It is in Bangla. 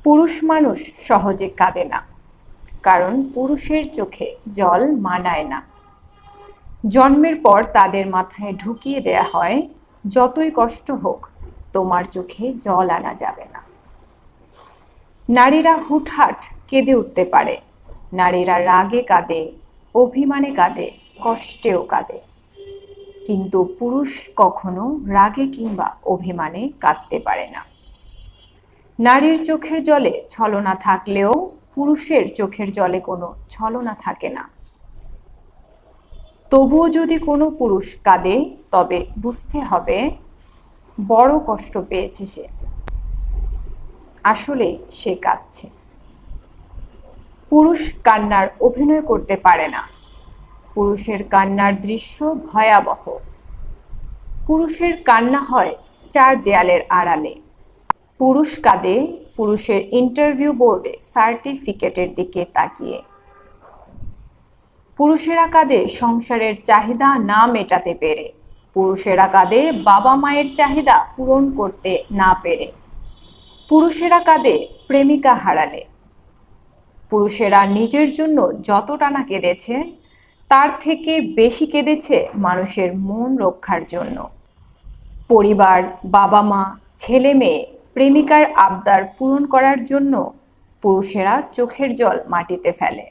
পুরুষ মানুষ সহজে কাঁদে না, কারণ পুরুষের চোখে জল মানায় না। জন্মের পর তাদের মাথায় ঢুকিয়ে দেয়া হয়, যতই কষ্ট হোক তোমার চোখে জল আনা যাবে না। নারীরা হুটহাট কেঁদে উঠতে পারে, নারীরা রাগে কাঁদে, অভিমানে কাঁদে, কষ্টেও কাঁদে, কিন্তু পুরুষ কখনো রাগে কিংবা অভিমানে কাঁদতে পারে না। নারীর চোখের জলে ছলনা থাকলেও পুরুষের চোখের জলে কোনো ছলনা থাকে না। তবুও যদি কোনো পুরুষ কাঁদে, তবে বুঝতে হবে বড় কষ্ট পেয়েছে সে, আসলে সে কাঁদছে। পুরুষ কান্নার অভিনয় করতে পারে না, পুরুষের কান্নার দৃশ্য ভয়াবহ। পুরুষের কান্না হয় চার দেয়ালের আড়ালে। পুরুষ কাঁদে পুরুষের ইন্টারভিউ বোর্ডে সার্টিফিকেটের দিকে তাকিয়ে। পুরুষেরা কাঁদে সংসারের চাহিদা না মেটাতে পেরে, পুরুষেরা কাঁদে বাবা মায়ের চাহিদা পূরণ করতে না পেরে, পুরুষেরা কাঁদে প্রেমিকা হারালে। পুরুষেরা নিজের জন্য যতটা না কেঁদেছে, তার থেকে বেশি কেঁদেছে মানুষের মন রক্ষার জন্য। পরিবার, বাবা মা, ছেলে মেয়ে, প্রেমিকার আবদার পূরণ করার জন্য পুরুষেরা চোখের জল মাটিতে ফেলে।